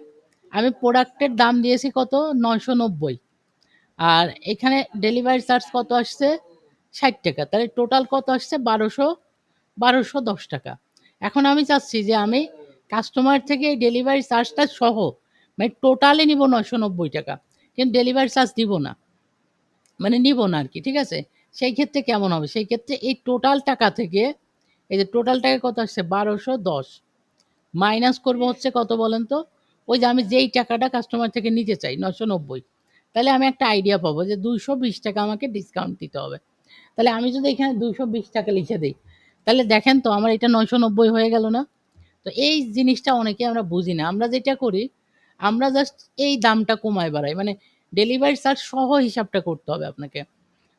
S1: আমি প্রোডাক্টের দাম দিয়েছি কত? ৯৯০। আর এখানে ডেলিভারি চার্জ কত আসছে? ৳৬০। তাহলে টোটাল কত আসছে? ৳১২১০। এখন আমি চাচ্ছি যে আমি কাস্টমার থেকে এই ডেলিভারি চার্জটা সহ মানে টোটালি নিব ৳৯৯০। কিন্তু ডেলিভারি চার্জ দিব না। মানে নিব না আরকি। ঠিক আছে? সেই ক্ষেত্রে কেমন হবে? সেই ক্ষেত্রে এই টোটাল টাকা থেকে এই যে টোটাল টাকা কত আসছে? ১২১০ মাইনাস করব হচ্ছে কত বলেন তো? ওই যে আমি যেই টাকাটা কাস্টমার থেকে নিতে চাই ৯৯০। তাহলে আমি একটা আইডিয়া পাবো যে ৳২২০ আমাকে ডিসকাউন্ট দিতে হবে। তাহলে আমি যদি এখানে ৳২২০ লিখে দেই, তাহলে দেখেন তো আমার এটা ৯৯০ হয়ে গেল না? তো এই জিনিসটা অনেকে আমরা বুঝি না। আমরা যেটা করি, আমরা জাস্ট এই দামটা কমায় বাড়াই। মানে ডেলিভারি চার্জ সহ হিসাবটা করতে হবে আপনাকে।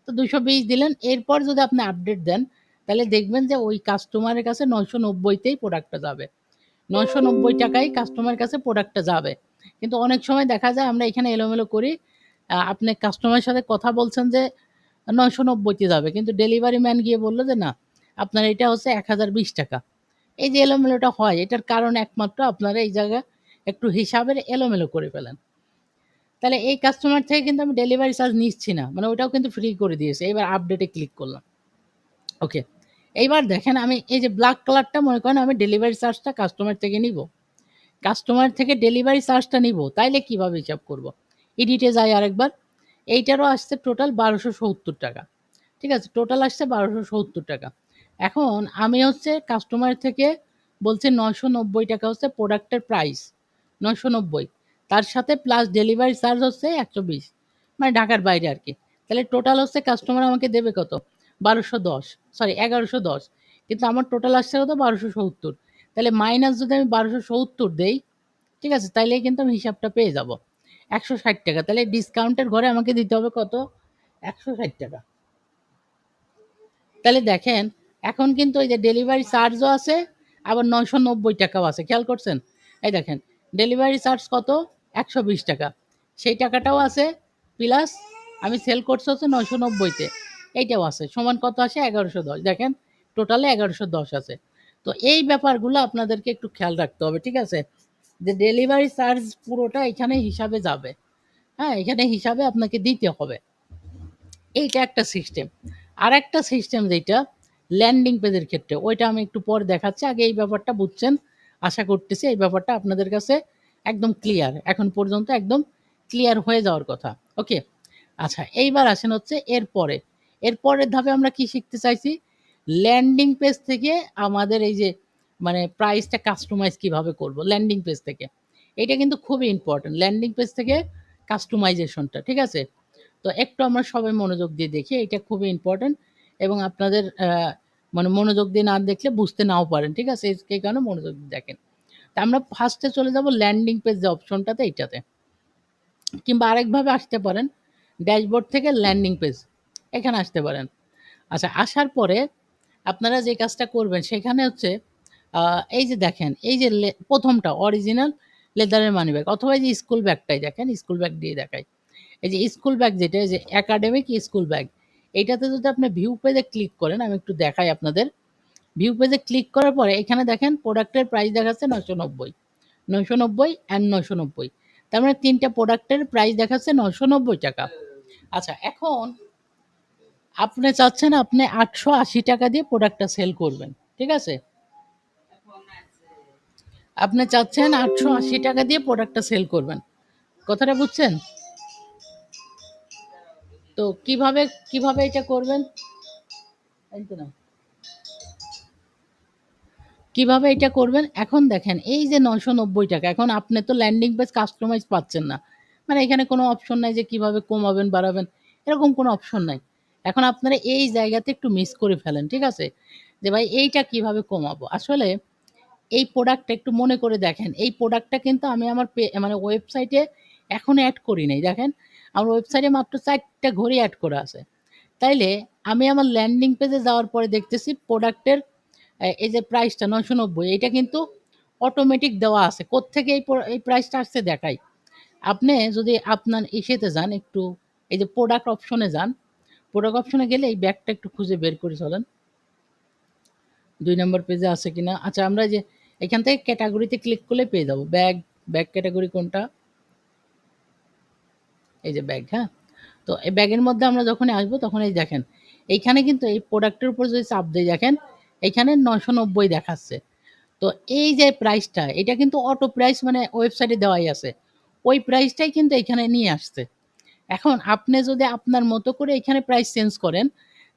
S1: তো ২২০ দিলেন। এরপর যদি আপনি আপডেট দেন, তাহলে দেখবেন যে ওই কাস্টমারের কাছে ৯৯০ তেই প্রোডাক্টটা যাবে। ৳৯৯০ য় কাস্টমারের কাছে প্রোডাক্টটা যাবে। কিন্তু অনেক সময় দেখা যায় আমরা এখানে এলোমেলো করি। আপনি কাস্টমারের সাথে কথা বলছেন যে ৯৯০ তে যাবে। কিন্তু ডেলিভারি ম্যান গিয়ে বলল যে, "না, আপনার এটা হচ্ছে ৳১,০২০।" এই যে এলোমেলোটা হয় এটার কারণ একমাত্র আপনারা এই জায়গায় একটু হিসাবের এলোমেলো করে ফেলেন। তাহলে এই কাস্টমার থেকে কিন্তু আমি ডেলিভারি চার্জ নিচ্ছি না। মানে ওটাও কিন্তু ফ্রি করে দিয়েছে। এবার আপডেট এ ক্লিক করলাম। ওকে। এইবার দেখেন আমি এই যে ব্লাক কালারটা মনে করেন আমি ডেলিভারি চার্জটা কাস্টমার থেকে নিবো। কাস্টমার থেকে ডেলিভারি চার্জটা নিবো। তাইলে কিভাবে হিসাব করব? এডিটে যাই আরেকবার। এইটারও আসছে টোটাল ৳১২৭০। ঠিক আছে? টোটাল আসছে ৳১২৭০। এখন আমি হচ্ছে কাস্টমার থেকে বলছি ৳৯৯০ হচ্ছে প্রোডাক্টের প্রাইস। ৯৯০ তার সাথে প্লাস ডেলিভারি চার্জ হচ্ছে ১২০ মানে ঢাকার বাইরে আরকি। তাহলে টোটাল হচ্ছে কাস্টমার আমাকে দেবে কত? ১২১০ সরি ১১১০ কিন্তু আমার টোটাল আসছে কত? ১২৭০ তাহলে মাইনাস যদি আমি ১২৭০ দেই, ঠিক আছে? তাইলেই কিন্তু আমি হিসাবটা পেয়ে যাব। ৳১৬০। তাহলে ডিসকাউন্টের ঘরে আমাকে দিতে হবে কত? ৳১৬০। তাহলে দেখেন এখন কিন্তু ওই যে ডেলিভারি চার্জও আছে, আবার ৳৯৯০ আছে। খেয়াল করছেন? এই দেখেন ডেলিভারি চার্জ কত? ৳১২০। সেই টাকাটাও আছে, প্লাস আমি সেল করছি হচ্ছে ৯৯০ তে। এইটাও আছে। সমান কত আসে? ১১১০। দেখেন টোটালে ১১১০ আছে। তো এই ব্যাপারগুলো আপনাদেরকে একটু খেয়াল রাখতে হবে। ঠিক আছে? যে ডেলিভারি চার্জ পুরোটা এখানে হিসাবে যাবে। হ্যাঁ? এখানে হিসাবে আপনাকে দিতে হবে। এইটা একটা সিস্টেম। আরেকটা সিস্টেম যেইটা ল্যান্ডিং পেজের ক্ষেত্রে, ওইটা আমি একটু পরে দেখাচ্ছি। আগে এই ব্যাপারটা বুঝছেন, আশা করতেছি এই ব্যাপারটা আপনাদের কাছে একদম ক্লিয়ার। এখন পর্যন্ত একদম ক্লিয়ার হয়ে যাওয়ার কথা। ওকে? আচ্ছা, এইবার আসেন হচ্ছে এরপরে। এর পরের ধাপে আমরা কি শিখতে চাইছি? ল্যান্ডিং পেজ থেকে আমাদের এই যে মানে প্রাইসটা কাস্টমাইজ কিভাবে করব ল্যান্ডিং পেজ থেকে। এইটা কিন্তু খুবই ইম্পোর্টেন্ট। ল্যান্ডিং পেজ থেকে কাস্টমাইজেশনটা। ঠিক আছে? তো একটু আমরা সবাই মনোযোগ দিয়ে দেখি। এটা খুবই ইম্পোর্টেন্ট এবং আপনাদের মানে মনোযোগ দিয়ে না দেখলে বুঝতে নাও পারেন। ঠিক আছে? এই কারণে মনোযোগ দিয়ে দেখেন। তা আমরা ফার্স্টে চলে যাব ল্যান্ডিং পেজ যে অপশনটাতে এইটাতে। কিংবা আরেকভাবে আসতে পারেন ড্যাশবোর্ড থেকে ল্যান্ডিং পেজ। এখানে আসতে পারেন। আচ্ছা, আসার পরে আপনারা যে কাজটা করবেন সেখানে হচ্ছে এই যে দেখেন, এই যে ১ম টা অরিজিনাল লেদারের মানিব্যাগ অথবা এই যে স্কুল ব্যাগটাই দেখেন, স্কুল ব্যাগ দিয়ে দেখাই। এই যে স্কুল ব্যাগ যেটা, এই যে একাডেমিক স্কুল ব্যাগ, এইটাতে যদি আপনি ভিউ পেজে ক্লিক করেন, আমি একটু দেখাই আপনাদের। ভিউ পেজে ক্লিক করার পরে এখানে দেখেন প্রোডাক্টের প্রাইস দেখাচ্ছে ৯৯০, ৯৯০ অ্যান্ড ৯৯০। তার মানে ৩ টা প্রোডাক্টের প্রাইস দেখাচ্ছে ৳৯৯০। আচ্ছা, এখন আপনি চাচ্ছেন আপনি ৳৮৮০ দিয়ে প্রোডাক্টটা সেল করবেন। ঠিক আছে? আপনি চাচ্ছেন ৳৮৮০ দিয়ে প্রোডাক্টটা সেল করবেন। কথাটা বুঝছেন? তো কিভাবে এটা করবেন? এই তো না। কিভাবে এটা করবেন? এখন দেখেন এই যে ৳৯৯০, এখন আপনি তো ল্যান্ডিং পেজ কাস্টমাইজ পাচ্ছেন না। মানে এখানে কোনো অপশন নাই যে কিভাবে কমাবেন, বাড়াবেন, এরকম কোনো অপশন নাই। এখন আপনারা এই জায়গাতে একটু মিস করে ফেলেন। ঠিক আছে? যে ভাই এইটা কিভাবে কমাবো? আসলে এই প্রোডাক্টটা একটু মনে করে দেখেন। এই প্রোডাক্টটা কিন্তু আমি আমার মানে ওয়েবসাইটে এখনো এড করি নাই। দেখেন আমার ওয়েবসাইটে মাত্র ৪ টা ঘড়ি এড করা আছে। তাইলে আমি আমার ল্যান্ডিং পেজে যাওয়ার পরে দেখতেছি প্রোডাক্টের এই যে প্রাইসটা ৯৯০, এটা কিন্তু অটোমেটিক দেওয়া আছে। কোত্থেকে এই প্রাইসটা আসছে দেখাই। আপনি যদি আপনার ইসেতে যান একটু, এই যে প্রোডাক্ট অপশনে যান। প্রোডাক্ট অপশনে গেলে এই ব্যাগটা একটু খুঁজে বের করি চলেন। ২ নাম্বার পেজে আছে কিনা। আচ্ছা, আমরা যে এখান থেকে ক্যাটেগরিতে ক্লিক করলে পেয়ে যাবো। ব্যাগ ক্যাটেগরি কোনটা? এই যে ব্যাগ, হ্যাঁ? তো এই ব্যাগের মধ্যে আমরা যখনই আসবো তখন এই দেখেন, এইখানে কিন্তু এই প্রোডাক্টের উপর যদি চাপ দেই দেখেন, এইখানে ৯৯০ দেখাচ্ছে। তো এই যে প্রাইসটা, এটা কিন্তু অটো প্রাইস মানে ওয়েবসাইটে দেওয়াই আছে। ওই প্রাইসটাই কিন্তু এখানে নিয়ে আসছে। এখন আপনি যদি আপনার মতো করে এখানে প্রাইস চেঞ্জ করেন,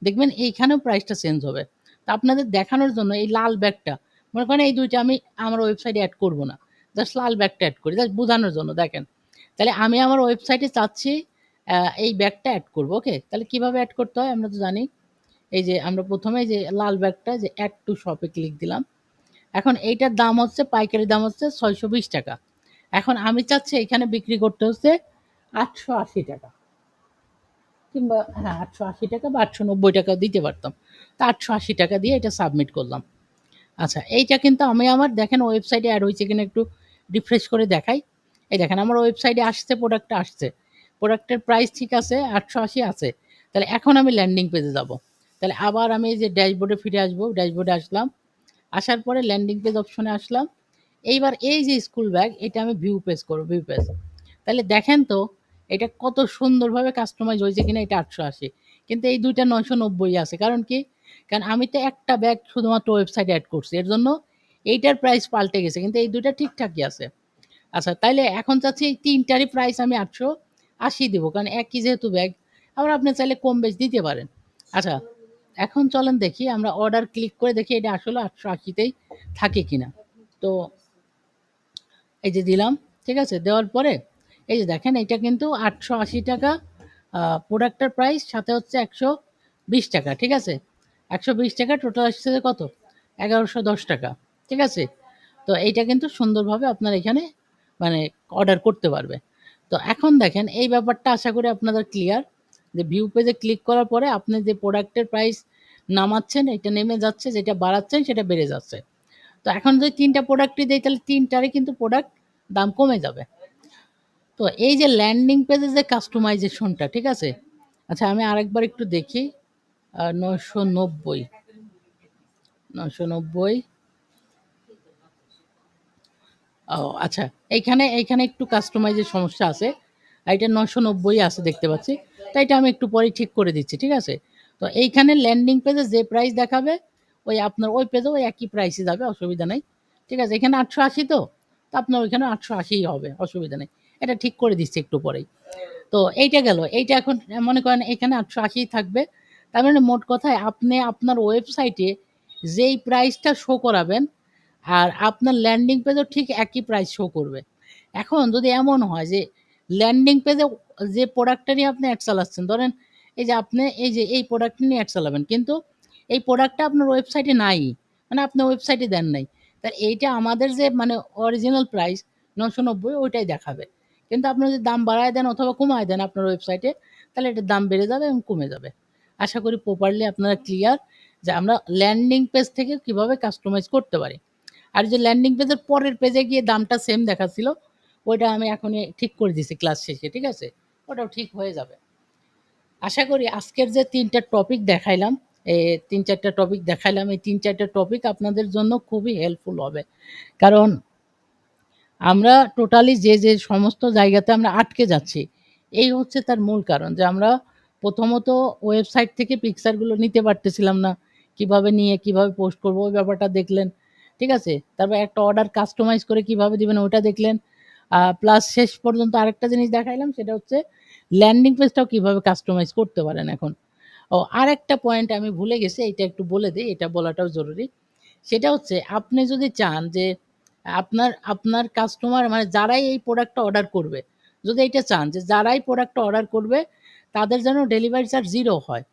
S1: দেখবেন এইখানেও প্রাইসটা চেঞ্জ হবে। তো আপনাদের দেখানোর জন্য এই লাল ব্যাগটা, মনে করেন এই ২ টা আমি আমার ওয়েবসাইটে এড করব না। জাস্ট লাল ব্যাগটা এড করি। জাস্ট বোঝানোর জন্য দেখেন। তাহলে আমি আমার ওয়েবসাইটে চাচ্ছি এই ব্যাগটা এড করব। ওকে? তাহলে কিভাবে এড করতে হয় আমরা তো জানি। এই যে আমরা ১ম এ যে লাল ব্যাগটা যে এড টু শপ এ ক্লিক দিলাম। এখন এইটার দাম হচ্ছে পাইকারি দাম হচ্ছে ৳৬২০। এখন আমি চাচ্ছি এখানে বিক্রি করতে হচ্ছে ৳৮৮০, কিংবা হ্যাঁ, ৳৮৮০ বা ৳৮৯০ দিতে পারতাম। তো ৳৮৮০ দিয়ে এটা সাবমিট করলাম। আচ্ছা, এইটা কিন্তু আমি আমার দেখেন ওয়েবসাইটে এড হইছে কিনা একটু রিফ্রেশ করে দেখাই। এই দেখেন আমার ওয়েবসাইটে আসছে, প্রোডাক্টটা আসছে। প্রোডাক্টের প্রাইস ঠিক আছে, ৮৮০ আছে। তাহলে এখন আমি ল্যান্ডিং পেজে যাবো। তাহলে আবার আমি এই যে ড্যাশবোর্ডে ফিরে আসবো। ড্যাশবোর্ডে আসলাম। আসার পরে ল্যান্ডিং পেজ অপশনে আসলাম। এইবার এই যে স্কুল ব্যাগ, এটা আমি ভিউ পেজ করব, ভিউ পেজ। তাহলে দেখেন তো এটা কত সুন্দরভাবে কাস্টমাইজ হয়েছে কিনা, এটা ৮৮০। কিন্তু এই ২ টা ৯৯০ আছে। কারণ কি? কারণ আমি তো একটা ব্যাগ শুধুমাত্র ওয়েবসাইটে এড করছি। এর জন্য এইটার প্রাইস পাল্টে গেছে। কিন্তু এই ২ টা ঠিকঠাকই আছে। আচ্ছা, তাইলে এখন চাচ্ছি এই ৩ টারই প্রাইস আমি ৮৮০ দিব। কারণ একই যেহেতু ব্যাগ। আবার আপনি চাইলে কম বেশ দিতে পারেন। আচ্ছা, এখন চলেন দেখি আমরা অর্ডার ক্লিক করে দেখি এটা আসলে ৮৮০ তেই থাকে কিনা। তো এই যে দিলাম, ঠিক আছে? দেওয়ার পরে এই যে দেখেন এটা কিন্তু ৳৮৮০, প্রোডাক্টের প্রাইস সাথে হচ্ছে ৳১২০, ঠিক আছে? ৳১২০ টোটাল আসছে যে কত? ৳১১১০, ঠিক আছে? তো এইটা কিন্তু সুন্দরভাবে আপনার এখানে মানে অর্ডার করতে পারবে। তো এখন দেখেন এই ব্যাপারটা আশা করি আপনাদের ক্লিয়ার যে ভিউ পেজে ক্লিক করার পরে আপনি যে প্রোডাক্টের প্রাইস নামাচ্ছেন এটা নেমে যাচ্ছে, যেটা বাড়াচ্ছেন সেটা বেড়ে যাচ্ছে। তো এখন যদি ৩ টা প্রোডাক্টই দেই তাহলে ৩ টারই কিন্তু প্রোডাক্ট দাম কমে যাবে। তো এই যে ল্যান্ডিং পেজে যে কাস্টমাইজেশনটা, ঠিক আছে? আচ্ছা আমি আরেকবার একটু দেখি। ৯৯০, ৯৯০। ও আচ্ছা, এইখানে একটু কাস্টমাইজের সমস্যা আছে। এটা ৯৯০ আছে দেখতে পাচ্ছি। তো এটা আমি একটু পরেই ঠিক করে দিচ্ছি, ঠিক আছে? তো এইখানে ল্যান্ডিং পেজে যে প্রাইস দেখাবে ওই আপনার ওই পেজেও ওই একই প্রাইসে যাবে, অসুবিধা নাই। ঠিক আছে? এখানে ৮৮০ তো, তো আপনার ওইখানে ৮৮০ হবে, অসুবিধা নেই। এটা ঠিক করে দিচ্ছি একটু পরেই। তো এইটা গেল। এইটা এখন মনে করেন এখানে ৮৮০ থাকবে। তার মানে মোট কথায় আপনি আপনার ওয়েবসাইটে যেই প্রাইসটা শো করাবেন আর আপনার ল্যান্ডিং পেজেও ঠিক একই প্রাইস শো করবে। এখন যদি এমন হয় যে ল্যান্ডিং পেজে যে প্রোডাক্টটা নিয়ে আপনি অ্যাড চালাচ্ছেন, ধরেন এই যে আপনি এই যে এই প্রোডাক্টটা নিয়ে অ্যাড চালাবেন। কিন্তু এই প্রোডাক্টটা আপনার ওয়েবসাইটে নাই। মানে আপনি ওয়েবসাইটে দেন নাই। তা এইটা আমাদের যে মানে অরিজিনাল প্রাইস ৯৯০ ওইটাই দেখাবে। কিন্তু আপনি যদি দাম বাড়ায় দেন অথবা কমায় দেন আপনার ওয়েবসাইটে, তাহলে এটার দাম বেড়ে যাবে এবং কমে যাবে। আশা করি প্রপারলি আপনারা ক্লিয়ার যে আমরা ল্যান্ডিং পেজ থেকে কিভাবে কাস্টমাইজ করতে পারি। আর যে ল্যান্ডিং পেজের পরের পেজে গিয়ে দামটা সেম দেখাচ্ছিল, ওইটা আমি এখনই ঠিক করে দিছি ক্লাস শেষে, ঠিক আছে? ওটাও ঠিক হয়ে যাবে। আশা করি আজকের যে ৩ টা টপিক দেখাইলাম, ৩-৪ টা টপিক দেখাইলাম, এই ৩-৪ টা টপিক আপনাদের জন্য খুবই হেল্পফুল হবে। কারণ আমরা টোটালি যে সমস্ত জায়গাতে আমরা আটকে যাচ্ছি, এই হচ্ছে তার মূল কারণ যে আমরা প্রথমত ওয়েবসাইট থেকে পিকচারগুলো নিতে পারতেছিলাম না। কিভাবে নিয়ে কিভাবে পোস্ট করব ওই ব্যাপারটা দেখলেন। ঠিক আছে? তারপর একটা অর্ডার কাস্টমাইজ করে কিভাবে দিবেন ওটা দেখলেন। প্লাস শেষ পর্যন্ত আরেকটা জিনিস দেখাইলাম সেটা হচ্ছে ল্যান্ডিং পেজটাও কিভাবে কাস্টমাইজ করতে পারেন এখন। ও আরেকটা পয়েন্ট আমি ভুলে গেছি, এইটা একটু বলে দেই, এটা বলাটাও জরুরি। সেটা হচ্ছে আপনি যদি চান যে আপনার আপনার কাস্টমার মানে যারাই এই প্রোডাক্টটা অর্ডার করবে, যদি এইটা চান যে যারাই প্রোডাক্টটা অর্ডার করবে তাদের যেন ডেলিভারি চার্জ 0 হয়।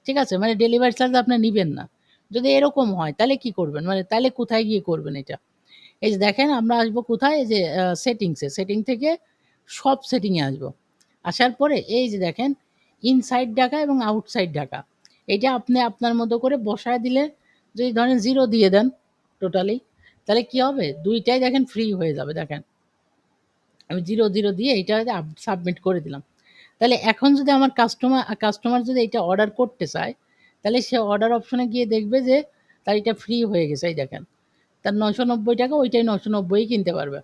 S1: ঠিক আছে? মানে ডেলিভারি চার্জ আপনি নিবেন না। যদি এরকম হয় তাহলে কি করবেন? মানে তাহলে কোথায় গিয়ে করবেন এটা? এই যে দেখেন আমরা আসবো কোথায়? এই যে সেটিংসে, সেটিং থেকে সব সেটিং এ আসবো। আসার পরে এই যে দেখেন ইনসাইড ঢাকা এবং আউটসাইড ঢাকা। এইটা আপনি আপনার মতো করে বসায় দিলে যদি ধরেন 0 দিয়ে দেন টোটালি, তাহলে কি হবে? ২ টাই দেখেন ফ্রি হয়ে যাবে দেখেন। আমি 0 দিয়ে এইটা সাবমিট করে দিলাম। তাহলে এখন যদি আমার কাস্টমার যদি এইটা অর্ডার করতে চায়, তাহলে সে অর্ডার অপশনে গিয়ে দেখবে যে তার এটা ফ্রি হয়ে গেছে এই দেখেন। তার ৳৯৯০ ওইটাই ৯৯০ কিনতে পারবে।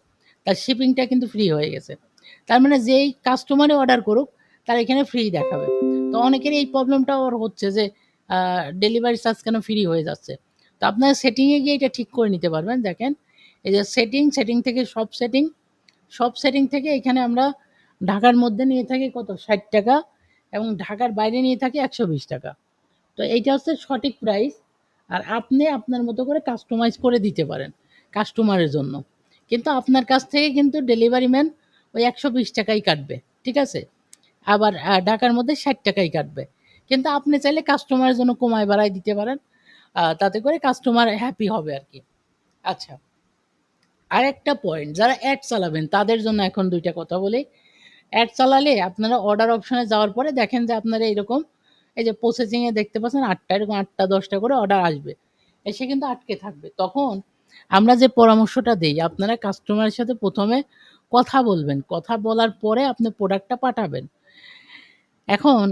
S1: তার শিপিংটা কিন্তু ফ্রি হয়ে গেছে। তার মানে যেই কাস্টমারই অর্ডার করুক তার এখানে ফ্রি দেখাবে। তো অনেকেরই এই প্রবলেমটা ওর হচ্ছে যে আ ডেলিভারি চার্জ কেন ফ্রি হয়ে যাচ্ছে। তো আপনারা সেটিং এ গিয়ে এটা ঠিক করে নিতে পারবেন। দেখেন এই যে সেটিং থেকে সব সেটিং থেকে এখানে আমরা ঢাকার মধ্যে নিয়ে থাকি কত? ৳৬০ এবং ঢাকার বাইরে নিয়ে থাকি ৳১২০। তো এইটা হচ্ছে সঠিক প্রাইস। আর আপনি আপনার মতো করে কাস্টমাইজ করে দিতে পারেন কাস্টমারের জন্য। কিন্তু আপনার কাছ থেকে কিন্তু ডেলিভারি ম্যান ওই ৳১২০ কাটবে। ঠিক আছে? আবার ঢাকার মধ্যে ৳৬০ কাটবে। কিন্তু আপনি চাইলে কাস্টমারের জন্য কমায় বাড়ায় দিতে পারেন। তাতে করে কাস্টমার হ্যাপি হবে আরকি। আচ্ছা, আরেকটা পয়েন্ট যারা অ্যাড চালাবেন তাদের জন্য এখন ২ টা কথা বলি। অ্যাড চালালে আপনারা অর্ডার অপশনে যাওয়ার পরে দেখেন যে আপনারা এরকম এই যে প্রসেসিং এ দেখতে পাচ্ছেন ৮ টা এরকম ৮ টা ১০ টা করে অর্ডার আসবে। এসে কিন্তু আটকে থাকবে। তখন আমরা যে পরামর্শটা দেই আপনারা কাস্টমারের সাথে ১ম এ কথা বলবেন। কথা বলার পরে আপনি প্রোডাক্টটা পাঠাবেন। এখন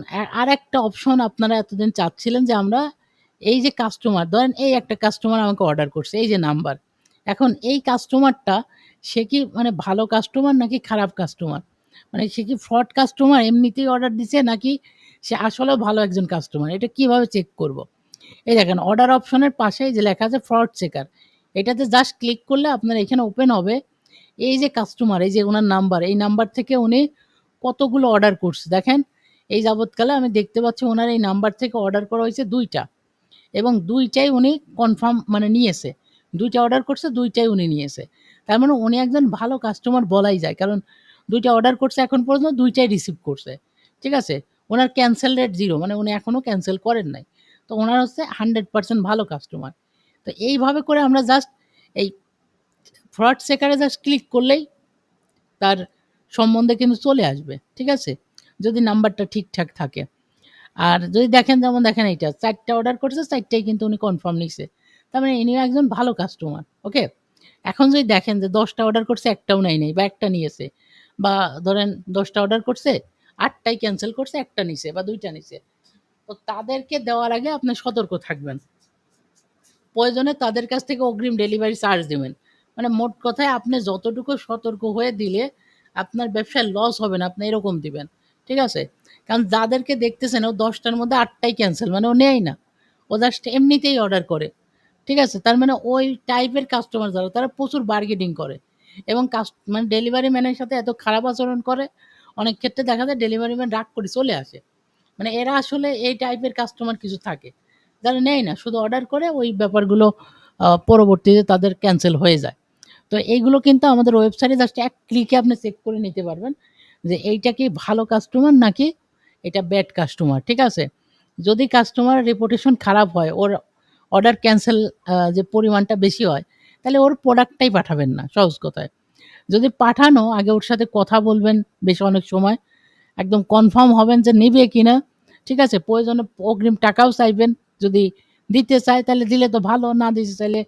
S1: আরেকটা অপশন আপনারা এতদিন চাচ্ছিলেন যে আমরা এই যে কাস্টমার ধরেন এই একটা কাস্টমার আমাকে অর্ডার করছে এই যে নাম্বার। এখন এই কাস্টমারটা সে কি মানে ভালো কাস্টমার নাকি খারাপ কাস্টমার? মানে সে কি ফ্রড কাস্টমার এমনিতেই অর্ডার দিছে নাকি সে আসলেও ভালো একজন কাস্টমার? এটা কিভাবে চেক করব? এই দেখেন অর্ডার অপশনের পাশেই যে লেখা আছে ফ্রড চেকার। এটাতে জাস্ট ক্লিক করলে আপনার এখানে ওপেন হবে এই যে কাস্টমার এই যে উনার নাম্বার, এই নাম্বার থেকে উনি কতগুলো অর্ডার করছে। দেখেন এই যাবৎকালে আমি দেখতে পাচ্ছি উনার এই নাম্বার থেকে অর্ডার করা হয়েছে ২ টা এবং ২ টাই উনি কনফার্ম মানে নিয়েছে। ২ টা অর্ডার করছে, ২ টাই উনি নিয়েছে। তার মানে উনি একজন ভালো কাস্টমার বলাই যায়। কারণ ২ টা অর্ডার করছে এখন পর্যন্ত ২ টাই রিসিভ করছে। ঠিক আছে? উনার ক্যানসেল রেট 0 মানে উনি এখনো ক্যানসেল করেন নাই। তো উনার হচ্ছে 100% ভালো কাস্টমার। তো এইভাবে করে আমরা জাস্ট এই ফ্রড চেকারে জাস্ট ক্লিক করলেই তার সম্বন্ধে কিন্তু চলে আসবে। ঠিক আছে? যদি নাম্বারটা ঠিকঠাক থাকে। আর যদি দেখেন যেমন দেখেন এইটা ৪ টা অর্ডার করছে ৪ টাই কিন্তু উনি কনফার্ম নিছে। তার মানে ইনিও একজন ভালো কাস্টমার। ওকে? এখন যদি দেখেন যে ১০ টা অর্ডার করছে একটাও নেয় নাই বা একটা নিয়েছে। বা ধরেন ১০ টা অর্ডার করছে ৮ টাই ক্যানসেল করছে, একটা নিছে বা ২ টা নিছে। তো তাদেরকে দেওয়ার আগে আপনি সতর্ক থাকবেন। প্রয়োজনে তাদের কাছ থেকে অগ্রিম ডেলিভারি চার্জ দিবেন। মানে মোট কথায় আপনি যতটুকু সতর্ক হয়ে দিলে আপনার ব্যবসায় লস হবে না, আপনি এরকম দিবেন। ঠিক আছে? কারণ যাদেরকে দেখতেছেন ও ১০ টার মধ্যে ৮ টাই ক্যানসেল মানে ও নেয়ই না। ও জাস্ট এমনিতেই অর্ডার করে। ঠিক আছে? তার মানে ওই টাইপের কাস্টমার যারা তারা প্রচুর বার্গেনিং করে এবং মানে ডেলিভারি ম্যানের সাথে এত খারাপ আচরণ করে, অনেক ক্ষেত্রে দেখা যায় ডেলিভারি ম্যান রাগ করে চলে আসে। মানে এরা আসলে এই টাইপের কাস্টমার কিছু থাকে। যারা নেয় না, শুধু অর্ডার করে ওই ব্যাপারগুলো পরবর্তীতে তাদের ক্যানসেল হয়ে যায়। তো এইগুলো কিন্তু আমাদের ওয়েবসাইটে জাস্ট এক ক্লিকে আপনি চেক করে নিতে পারবেন যে এইটা কি ভালো কাস্টমার নাকি এটা ব্যাড কাস্টমার। ঠিক আছে? যদি কাস্টমার রেপুটেশন খারাপ হয়, ওর অর্ডার ক্যানসেল যে পরিমাণটা বেশি হয়, তাহলে ওর প্রোডাক্টটাই পাঠাবেন না, সহজ কথায়। যদি পাঠানো, আগে ওর সাথে কথা বলবেন বেশ অনেক সময়। একদম কনফার্ম হবেন যে নিবে কিনা। ঠিক আছে? প্রয়োজনে অগ্রিম টাকাও চাইবেন। যদি দিতে চায় তাহলে দিলে তো ভালো, না দিতে চাইলে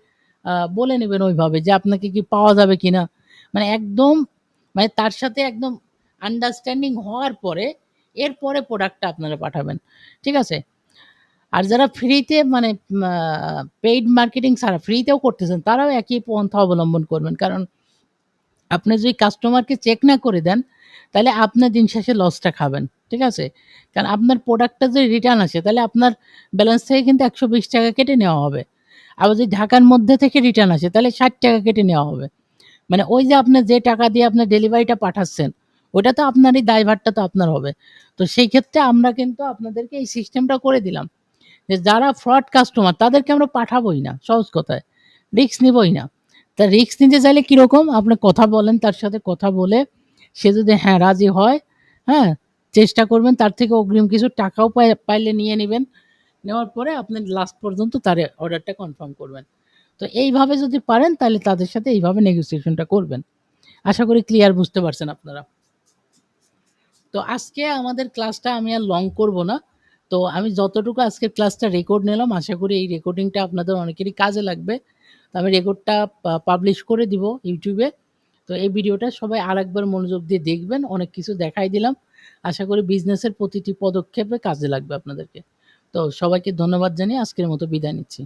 S1: বলে নিবেন ওইভাবে যে আপনাকে কি পাওয়া যাবে কিনা। মানে একদম মানে তার সাথে একদম আন্ডারস্ট্যান্ডিং হওয়ার পরে এরপরে প্রোডাক্টটা আপনারা পাঠাবেন। ঠিক আছে? আর যারা ফ্রিতে মানে মা পেইড মার্কেটিং ছাড়া ফ্রিতেও করতেছেন তারাও একই পন্থা অবলম্বন করবেন। কারণ আপনি যদি কাস্টমারকে চেক না করে দেন, তাহলে আপনার দিন শেষে লসটা খাবেন। ঠিক আছে? কারণ আপনার প্রোডাক্টটা যদি রিটার্ন আসে, তাহলে আপনার ব্যালেন্স থেকে কিন্তু ৳১২০ কেটে নেওয়া হবে। আবার যদি ঢাকার মধ্যে থেকে রিটার্ন আসে, তাহলে ৳৬০ কেটে নেওয়া হবে। মানে ওই যে আপনি যে টাকা দিয়ে আপনার ডেলিভারিটা পাঠাচ্ছেন, ওটা তো আপনারই দায়ভারটা তো আপনার হবে। তো সেই ক্ষেত্রে আমরা কিন্তু আপনাদেরকে এই সিস্টেমটা করে দিলাম। যে যারা ফ্রড কাস্টমার তাদেরকে আমরা পাঠাবোই না, সহজ কথায়। রিস্ক নিবোই না। তা রিস্ক নিতে চাইলে কিরকম? আপনি কথা বলেন, তার সাথে কথা বলে সে যদি হ্যাঁ, রাজি হয়, হ্যাঁ? চেষ্টা করবেন তার থেকে অগ্রিম কিছু টাকাও পাইলে নিয়ে নিবেন। নেওয়ার পরে আপনি লাস্ট পর্যন্ত তার অর্ডারটা কনফার্ম করবেন। তো এইভাবে যদি পারেন তাহলে তাদের সাথে এইভাবে নেগোসিয়েশনটা করবেন। আশা করি ক্লিয়ার বুঝতে পারছেন আপনারা। তো আজকে আমাদের ক্লাসটা আমি আর লং করব না। তো আমি যতটুকু আজকের ক্লাসটা রেকর্ড নিলাম, আশা করি এই রেকর্ডিংটা আপনাদের অনেকেরই কাজে লাগবে। তো আমি রেকর্ডটা পাবলিশ করে দিব YouTube এ। তো এই ভিডিওটা সবাই আরেকবার মনোযোগ দিয়ে দেখবেন। অনেক কিছু দেখাই দিলাম। আশা করি বিজনেসের প্রতিটি পদক্ষেপে কাজে লাগবে আপনাদেরকে। তো সবাইকে ধন্যবাদ জানিয়ে আজকের মতো বিদায় নিচ্ছি।